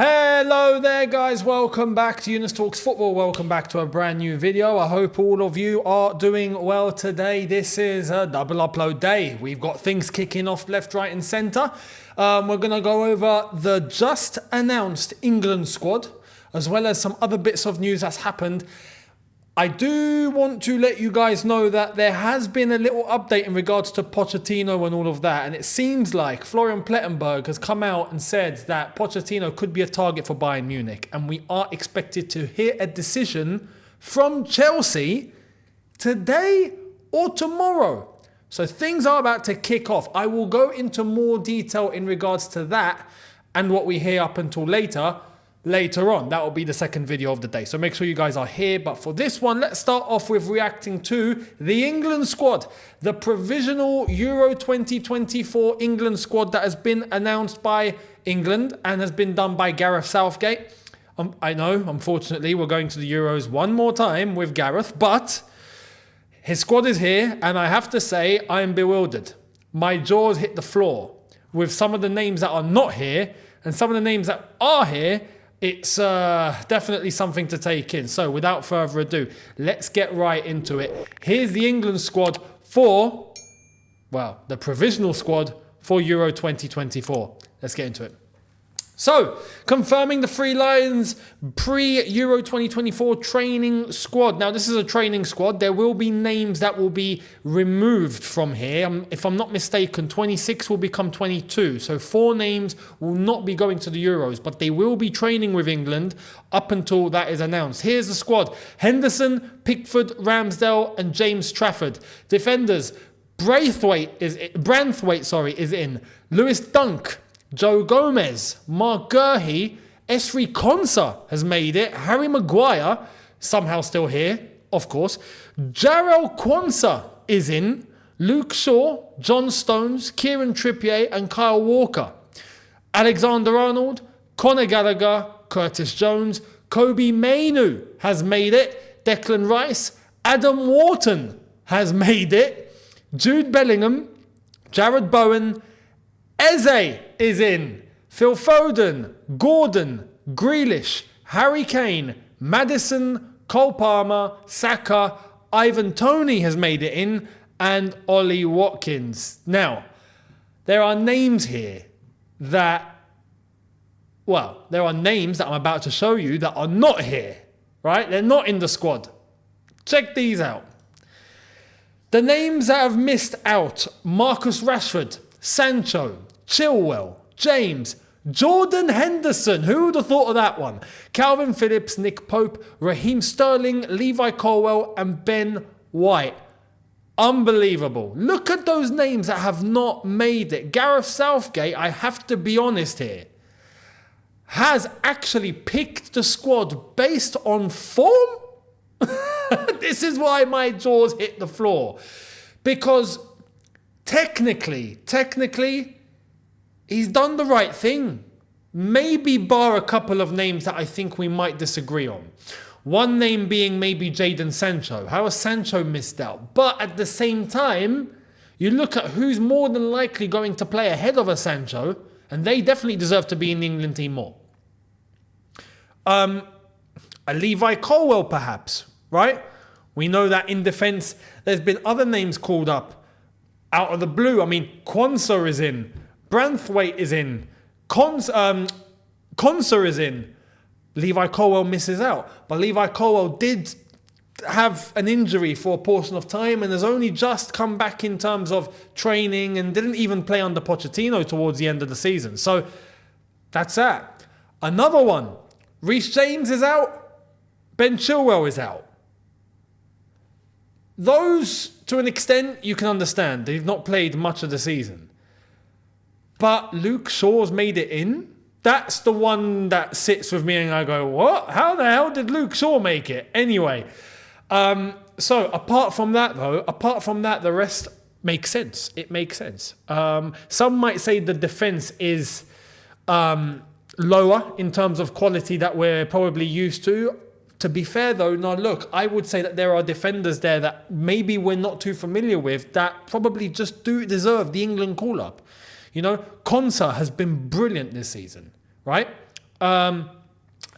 Hello there guys, welcome back to Younes Talks Football, welcome back to a brand new video. I hope all of you are doing well today. This is a double upload day. We've got things kicking off left, right and centre. We're going to go over the just announced England squad, as well as some other bits of news that's happened. I do want to let you guys know that there has been a little update in regards to Pochettino and all of that. And it seems like Florian Plettenberg has come out and said that Pochettino could be a target for Bayern Munich. And we are expected to hear a decision from Chelsea today or tomorrow. So things are about to kick off. I will go into more detail in regards to that and what we hear up until later on. That will be the second video of the day, so make sure you guys are here. But for this one, let's start off with reacting to the England squad, the provisional Euro 2024 England squad that has been announced by England and has been done by Gareth Southgate. I know, unfortunately, we're going to the Euros one more time with Gareth, but his squad is here, and I have to say, I am bewildered. My jaws hit the floor with some of the names that are not here and some of the names that are here. It's definitely something to take in. So without further ado, let's get right into it. Here's the England squad for, well, the provisional squad for Euro 2024. Let's get into it. So, confirming the Three Lions pre-Euro 2024 training squad. Now, this is a training squad. There will be names that will be removed from here. If I'm not mistaken, 26 will become 22. So 4 names will not be going to the Euros, but they will be training with England up until that is announced. Here's the squad. Henderson, Pickford, Ramsdale, and James Trafford. Defenders, Branthwaite is in. Lewis Dunk, Joe Gomez, Mark Gurhey, Esri Konsa has made it. Harry Maguire, somehow still here, of course. Jarrell Quansah is in. Luke Shaw, John Stones, Kieran Trippier and Kyle Walker. Alexander-Arnold, Conor Gallagher, Curtis Jones, Kobe Mainoo has made it. Declan Rice, Adam Wharton has made it. Jude Bellingham, Jared Bowen, Eze is in. Phil Foden, Gordon, Grealish, Harry Kane, Maddison, Cole Palmer, Saka, Ivan Toney has made it in, and Ollie Watkins. Now, there are names here that, well, there are names that I'm about to show you that are not here, right? They're not in the squad. Check these out. The names that have missed out: Marcus Rashford, Sancho, Chilwell, James, Jordan Henderson. Who would have thought of that one? Calvin Phillips, Nick Pope, Raheem Sterling, Levi Colwill, and Ben White. Unbelievable. Look at those names that have not made it. Gareth Southgate, I have to be honest here, has actually picked the squad based on form. This is why my jaws hit the floor. Because technically, he's done the right thing. Maybe bar a couple of names that I think we might disagree on. One name being maybe Jadon Sancho. How has Sancho missed out? But at the same time, you look at who's more than likely going to play ahead of a Sancho, and they definitely deserve to be in the England team more. A Levi Colwill perhaps, right? We know that in defence, there's been other names called up out of the blue. I mean, Quansah is in. Branthwaite is in. Konsa is in. Levi Colwill misses out. But Levi Colwill did have an injury for a portion of time and has only just come back in terms of training and didn't even play under Pochettino towards the end of the season. So that's that. Another one. Reece James is out. Ben Chilwell is out. Those, to an extent, you can understand. They've not played much of the season. But Luke Shaw's made it in. That's the one that sits with me and I go, what? How the hell did Luke Shaw make it? Anyway, so apart from that, the rest makes sense. It makes sense. Some might say the defense is lower in terms of quality that we're probably used to. To be fair though, now look, I would say that there are defenders there that maybe we're not too familiar with that probably just do deserve the England call-up. You know, Konsa has been brilliant this season, right? And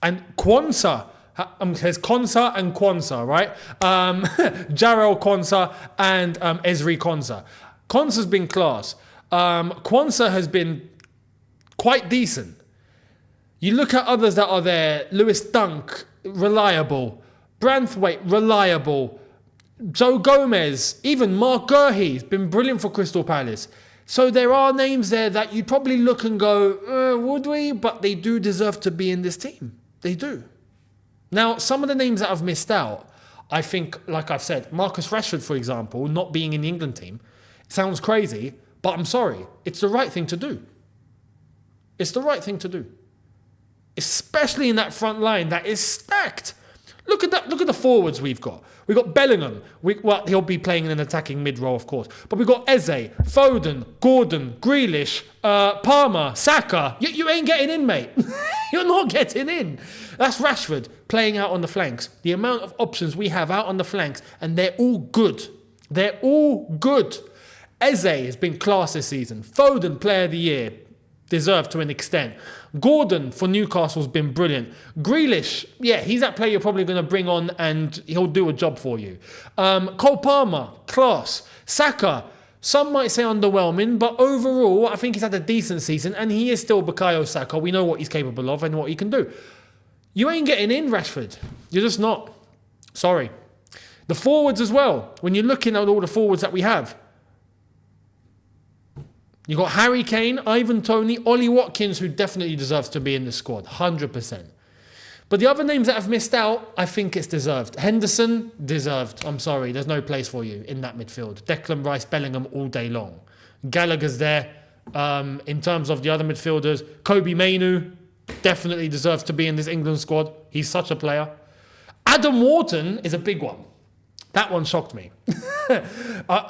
Kwanzaa, there's Konsa and Kwanzaa, right? Jarrell Kwanzaa and Ezri Konsa. Konsa's been class. Kwanzaa has been quite decent. You look at others that are there. Lewis Dunk, reliable. Branthwaite, reliable. Joe Gomez, even Mark Gurhey's been brilliant for Crystal Palace. So there are names there that you'd probably look and go, would we? But they do deserve to be in this team. They do. Now, some of the names that I've missed out, I think, like I've said, Marcus Rashford, for example, not being in the England team, it sounds crazy, but I'm sorry. It's the right thing to do. It's the right thing to do. Especially in that front line that is stacked. Look at that. Look at the forwards we've got. We've got Bellingham. Well, he'll be playing in an attacking mid-role, of course. But we've got Eze, Foden, Gordon, Grealish, Palmer, Saka. You ain't getting in, mate. You're not getting in. That's Rashford playing out on the flanks. The amount of options we have out on the flanks, and they're all good. They're all good. Eze has been class this season. Foden, player of the year. Deserved to an extent. Gordon for Newcastle's been brilliant. Grealish, yeah, he's that player you're probably going to bring on and he'll do a job for you. Cole Palmer, class. Saka, some might say underwhelming, but overall, I think he's had a decent season and he is still Bukayo Saka. We know what he's capable of and what he can do. You ain't getting in, Rashford. You're just not. Sorry. The forwards as well. When you're looking at all the forwards that we have, you got Harry Kane, Ivan Toney, Ollie Watkins, who definitely deserves to be in the squad, 100%. But the other names that have missed out, I think it's deserved. Henderson, deserved. I'm sorry, there's no place for you in that midfield. Declan Rice, Bellingham all day long. Gallagher's there. In terms of the other midfielders, Kobe Mainu definitely deserves to be in this England squad. He's such a player. Adam Wharton is a big one. That one shocked me.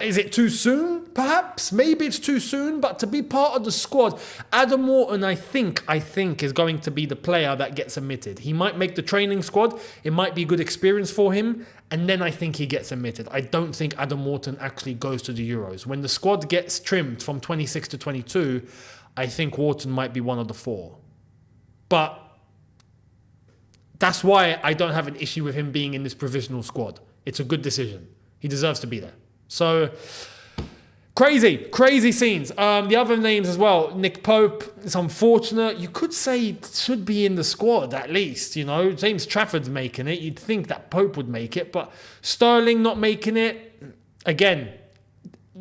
Is it too soon? Perhaps. Maybe it's too soon. But to be part of the squad, Adam Wharton, I think is going to be the player that gets omitted. He might make the training squad. It might be good experience for him. And then I think he gets omitted. I don't think Adam Wharton actually goes to the Euros. When the squad gets trimmed from 26 to 22, I think Wharton might be one of the four. But that's why I don't have an issue with him being in this provisional squad. It's a good decision. He deserves to be there. So, crazy scenes. The other names as well. Nick Pope, it's unfortunate. You could say he should be in the squad at least, you know. James Trafford's making it. You'd think that Pope would make it. But Sterling not making it. Again,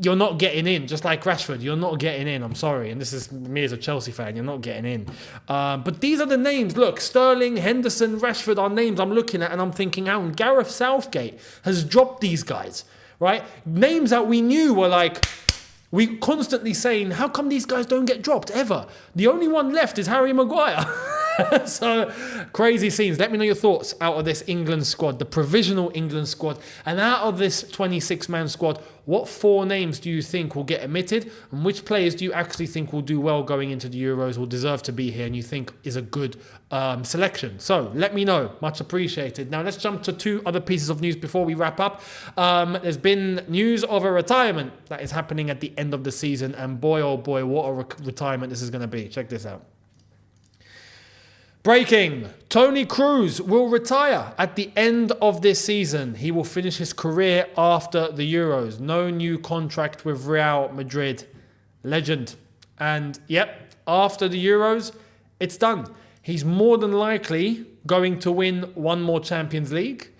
you're not getting in. Just like Rashford, you're not getting in. I'm sorry. And this is me as a Chelsea fan. You're not getting in. But these are the names. Look, Sterling, Henderson, Rashford are names I'm looking at and I'm thinking, how Gareth Southgate has dropped these guys, right? Names that we knew were like, we constantly saying, how come these guys don't get dropped ever? The only one left is Harry Maguire. So, crazy scenes. Let me know your thoughts out of this England squad, the provisional England squad. And out of this 26-man squad, what 4 names do you think will get omitted? And which players do you actually think will do well going into the Euros, will deserve to be here and you think is a good selection? So, let me know. Much appreciated. Now, let's jump to 2 other pieces of news before we wrap up. There's been news of a retirement that is happening at the end of the season. And boy, oh boy, what a retirement this is going to be. Check this out. Breaking, Toni Kroos will retire at the end of this season. He will finish his career after the Euros. No new contract with Real Madrid. Legend. And yep, after the Euros, it's done. He's more than likely going to win one more Champions League.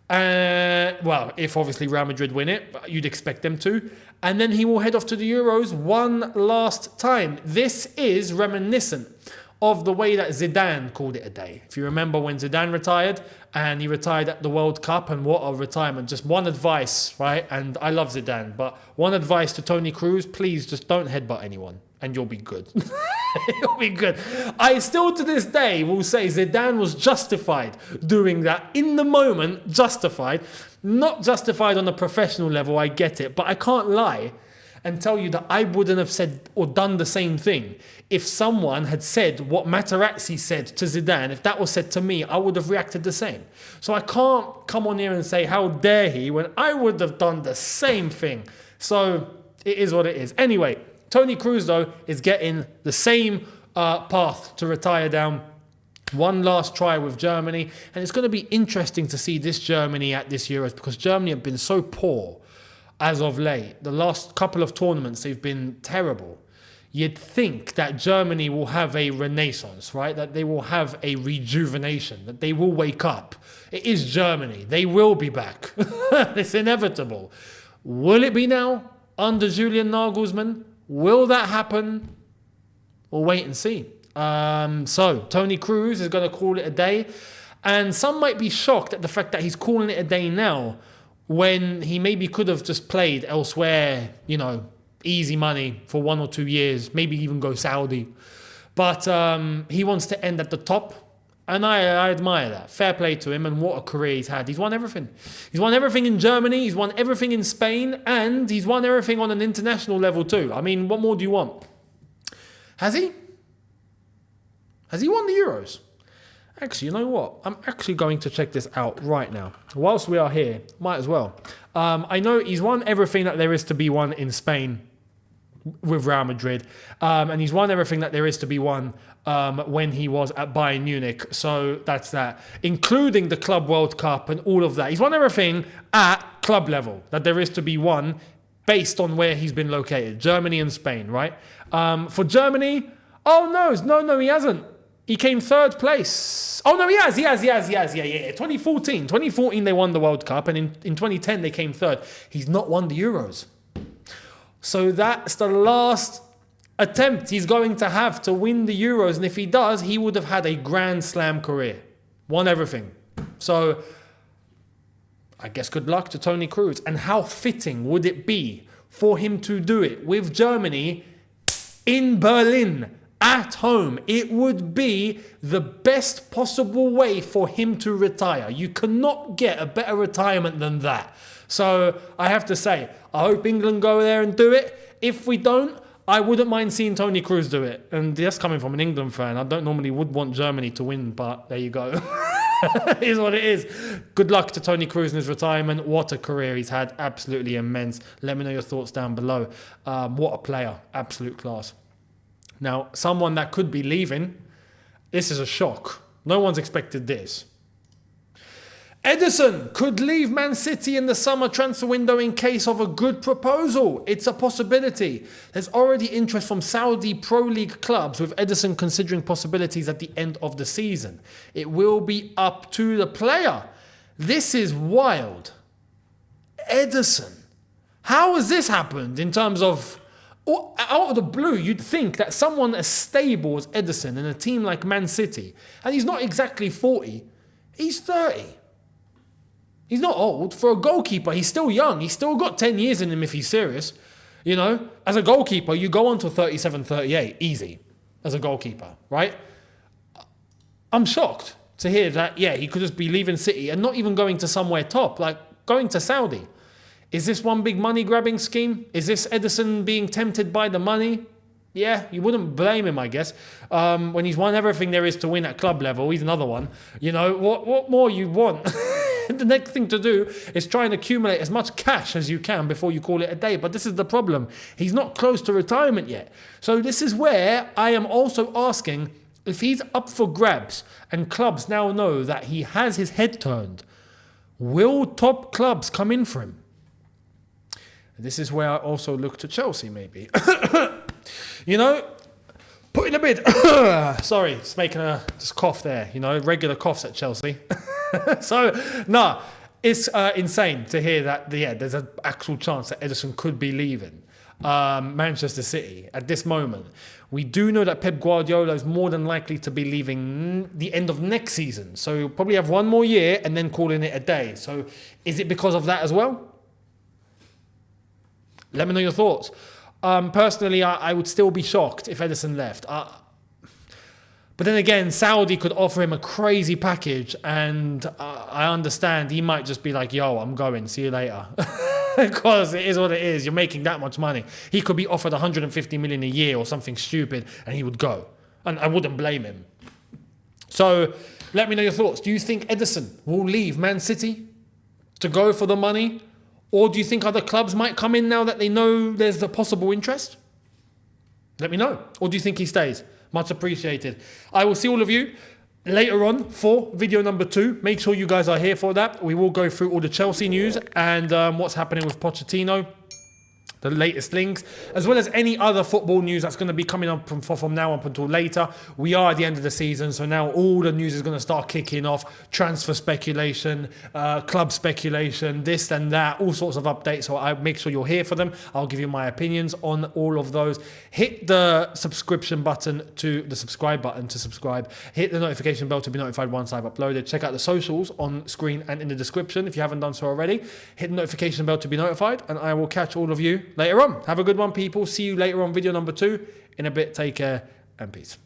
Well, if obviously Real Madrid win it, you'd expect them to. And then he will head off to the Euros one last time. This is reminiscent of the way that Zidane called it a day. If you remember when Zidane retired, and he retired at the World Cup, and what a retirement. Just one advice, right? And I love Zidane, but one advice to Toni Kroos, please just don't headbutt anyone, and you'll be good. You'll be good. I still to this day will say Zidane was justified doing that in the moment, justified. Not justified on a professional level, I get it, but I can't lie and tell you that I wouldn't have said or done the same thing. If someone had said what Materazzi said to Zidane, if that was said to me, I would have reacted the same. So I can't come on here and say, how dare he, when I would have done the same thing. So it is what it is. Anyway, Toni Kroos, though, is getting the same path to retire down. One last try with Germany, and it's going to be interesting to see this Germany at this Euros, because Germany have been so poor as of late. The last couple of tournaments, they've been terrible. You'd think that Germany will have a renaissance, right? That they will have a rejuvenation, that they will wake up. It is Germany. They will be back. It's inevitable. Will it be now under Julian Nagelsmann? Will that happen? We'll wait and see. So Toni Kroos is going to call it a day. And some might be shocked at the fact that he's calling it a day now, when he maybe could have just played elsewhere, you know, easy money for 1 or 2 years, maybe even go Saudi. But he wants to end at the top, and I admire that. Fair play to him, and what a career he's had. He's won everything. He's won everything in Germany, he's won everything in Spain, and he's won everything on an international level too. I mean, what more do you want? Has he? Has he won the Euros? Actually, you know what? I'm actually going to check this out right now. Whilst we are here, might as well. I know he's won everything that there is to be won in Spain with Real Madrid. And he's won everything that there is to be won when he was at Bayern Munich. So that's that. Including the Club World Cup and all of that. He's won everything at club level that there is to be won based on where he's been located. Germany and Spain, right? For Germany, no, he hasn't. He came third place. Oh, no, he has. Yeah. 2014 they won the World Cup, and in 2010 they came third. He's not won the Euros. So that's the last attempt he's going to have to win the Euros. And if he does, he would have had a Grand Slam career. Won everything. So I guess good luck to Toni Kroos. And how fitting would it be for him to do it with Germany in Berlin? At home. It would be the best possible way for him to retire. You cannot get a better retirement than that. So I have to say, I hope England go there and do it. If we don't, I wouldn't mind seeing Toni Kroos do it. And that's coming from an England fan. I don't normally would want Germany to win, but there you go. It is what it is. Good luck to Toni Kroos in his retirement. What a career he's had. Absolutely immense. Let me know your thoughts down below. What a player. Absolute class. Now, someone that could be leaving, this is a shock. No one's expected this. Ederson could leave Man City in the summer transfer window in case of a good proposal. It's a possibility. There's already interest from Saudi Pro League clubs, with Ederson considering possibilities at the end of the season. It will be up to the player. This is wild. Ederson. How has this happened in terms of... Out of the blue, you'd think that someone as stable as Ederson in a team like Man City, and he's not exactly 40, he's 30. He's not old. For a goalkeeper, he's still young. He's still got 10 years in him if he's serious. You know, as a goalkeeper, you go on to 37, 38, easy, as a goalkeeper, right? I'm shocked to hear that, he could just be leaving City and not even going to somewhere top, like going to Saudi. Is this one big money-grabbing scheme? Is this Ederson being tempted by the money? Yeah, you wouldn't blame him, I guess. When he's won everything there is to win at club level, he's another one. You know, what more you want? The next thing to do is try and accumulate as much cash as you can before you call it a day. But this is the problem. He's not close to retirement yet. So this is where I am also asking, if he's up for grabs and clubs now know that he has his head turned, will top clubs come in for him? This is where I also look to Chelsea, maybe. You know, put in a bid. Sorry, just making a cough there. You know, regular coughs at Chelsea. So, no, it's insane to hear that, there's an actual chance that Ederson could be leaving Manchester City at this moment. We do know that Pep Guardiola is more than likely to be leaving the end of next season. So he'll probably have one more year and then calling it a day. So is it because of that as well? Let me know your thoughts. Personally, I would still be shocked if Ederson left. But then again, Saudi could offer him a crazy package, and I understand he might just be like, yo, I'm going, see you later. Because it is what it is. You're making that much money. He could be offered 150 million a year or something stupid, and he would go. And I wouldn't blame him. So let me know your thoughts. Do you think Ederson will leave Man City to go for the money? Or do you think other clubs might come in now that they know there's a possible interest? Let me know. Or do you think he stays? Much appreciated. I will see all of you later on for video number 2. Make sure you guys are here for that. We will go through all the Chelsea news and what's happening with Pochettino, the latest links, as well as any other football news that's going to be coming up from now up until later. We are at the end of the season, so now all the news is going to start kicking off. Transfer speculation, club speculation, this and that, all sorts of updates. So I make sure you're here for them. I'll give you my opinions on all of those. Hit the subscribe button to subscribe. Hit the notification bell to be notified once I've uploaded. Check out the socials on screen and in the description if you haven't done so already. Hit the notification bell to be notified, and I will catch all of you later on. Have a good one, people. See you later on video number 2 in a bit. Take care and peace.